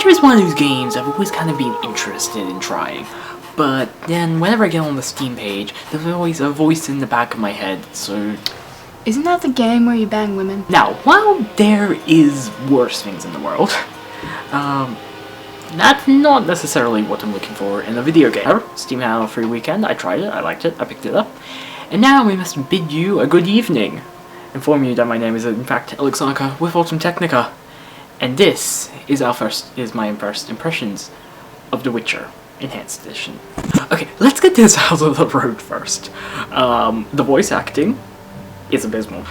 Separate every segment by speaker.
Speaker 1: Witcher is one of those games I've always kind of been interested in trying, but then whenever I get on the Steam page, there's always a voice in the back of my head, so...
Speaker 2: Isn't that the game where you bang women?
Speaker 1: Now, while there is worse things in the world, that's not necessarily what I'm looking for in a video game. Steam had a free weekend, I tried it, I liked it, I picked it up, and now we must bid you a good evening. Inform you that my name is in fact Elecxonica with Autem Technica, and this is my first impressions of The Witcher Enhanced Edition. Okay, let's get this out of the road first. The voice acting is abysmal.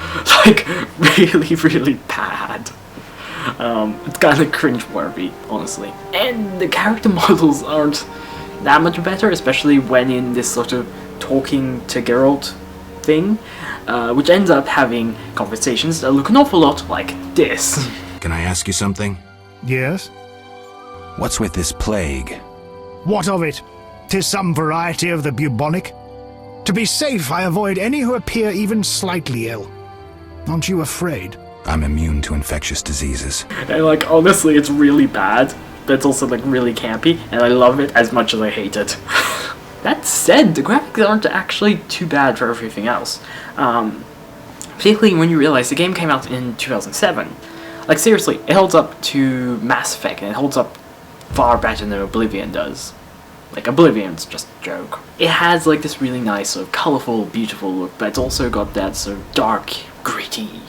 Speaker 1: Like, really, really bad. It's kind of cringe-worthy, honestly. And the character models aren't that much better, especially when in this sort of talking to Geralt thing, which ends up having conversations that look an awful lot like this.
Speaker 3: Can I ask you something?
Speaker 4: Yes?
Speaker 3: What's with this plague?
Speaker 4: What of it? 'Tis some variety of the bubonic. To be safe, I avoid any who appear even slightly ill. Aren't you afraid?
Speaker 3: I'm immune to infectious diseases.
Speaker 1: And like, honestly, it's really bad, but it's also like really campy, and I love it as much as I hate it. That said, the graphics aren't actually too bad for everything else. Particularly when you realize the game came out in 2007. Like, seriously, it holds up to Mass Effect, and it holds up far better than Oblivion does. Like, Oblivion's just a joke. It has, like, this really nice, sort of colourful, beautiful look, but it's also got that sort of dark, gritty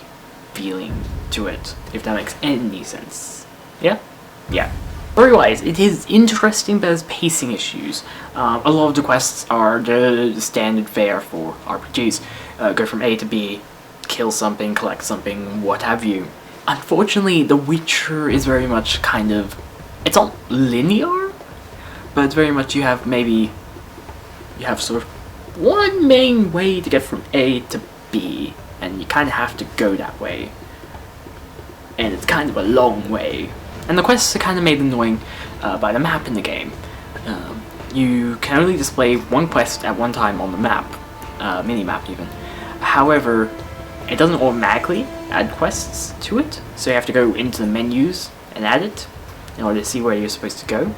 Speaker 1: feeling to it, if that makes any sense. Yeah? Yeah. Story-wise, it is interesting, but there's pacing issues. A lot of the quests are the standard fare for RPGs. Go from A to B, kill something, collect something, what have you. Unfortunately, The Witcher is very much kind of... It's not linear, but it's very much you have sort of one main way to get from A to B, and you kind of have to go that way. And it's kind of a long way. And the quests are kind of made annoying by the map in the game. You can only display one quest at one time on the map, mini-map even. However, it doesn't automatically add quests to it, so you have to go into the menus and add it in order to see where you're supposed to go. In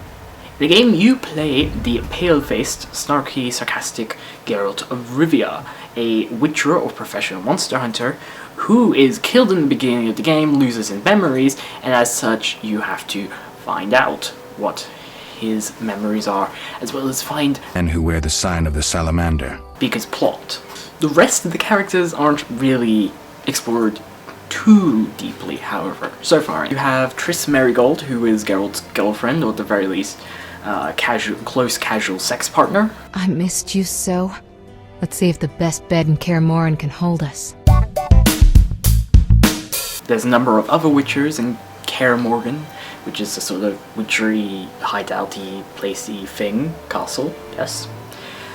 Speaker 1: the game, you play the pale-faced, snarky, sarcastic Geralt of Rivia, a witcher or professional monster hunter who is killed in the beginning of the game, loses his memories, and as such, you have to find out what his memories are, as well as find...
Speaker 3: And who wear the sign of the salamander.
Speaker 1: Because plot. The rest of the characters aren't really explored too deeply, however, so far. You have Triss Merigold, who is Geralt's girlfriend, or at the very least, close casual sex partner.
Speaker 5: I missed you so. Let's see if the best bed in Kaer Morhen can hold us.
Speaker 1: There's a number of other witchers in Kaer Morhen, which is a sort of witchery, hideouty, placey thing, castle, yes.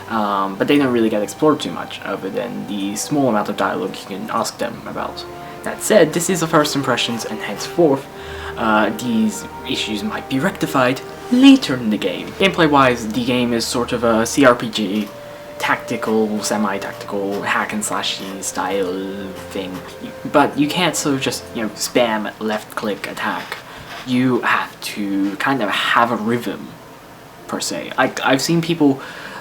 Speaker 1: But they don't really get explored too much, other than the small amount of dialogue you can ask them about. That said, this is the first impressions, and henceforth, these issues might be rectified later in the game. Gameplay-wise, the game is sort of a CRPG, tactical, semi-tactical, hack-and-slashy style thing. But you can't sort of just, spam left-click attack. You have to kind of have a rhythm, per se. I've seen people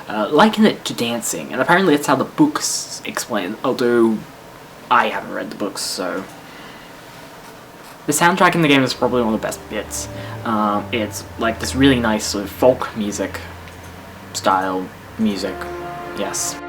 Speaker 1: liken it to dancing, and apparently that's how the books explain it, although I haven't read the books, so... The soundtrack in the game is probably one of the best bits. It's like this really nice sort of folk music style music, yes.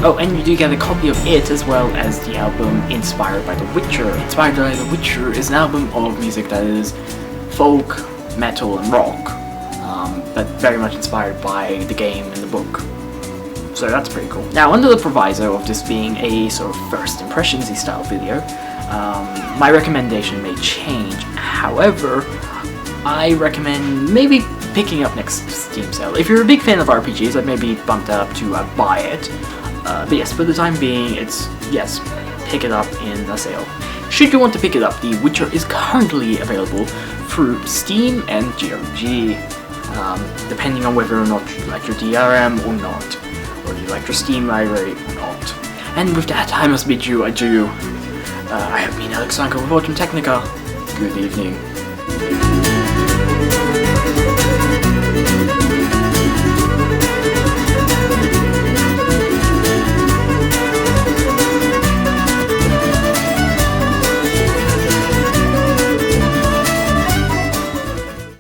Speaker 1: Oh, and you do get a copy of it as well as the album Inspired by The Witcher. Inspired by The Witcher is an album of music that is folk, metal, and rock, but very much inspired by the game and the book. So that's pretty cool. Now, under the proviso of this being a sort of first impressions-y style video, my recommendation may change. However, I recommend maybe picking up next Steam sale. If you're a big fan of RPGs, I'd maybe bump that up to buy it. But yes, for the time being, yes, pick it up in a sale. Should you want to pick it up, The Witcher is currently available through Steam and GOG, depending on whether or not you like your DRM or not, or you like your Steam library or not. And with that, I must bid you adieu. I have been Elecxonica with Autem Technica. Good evening.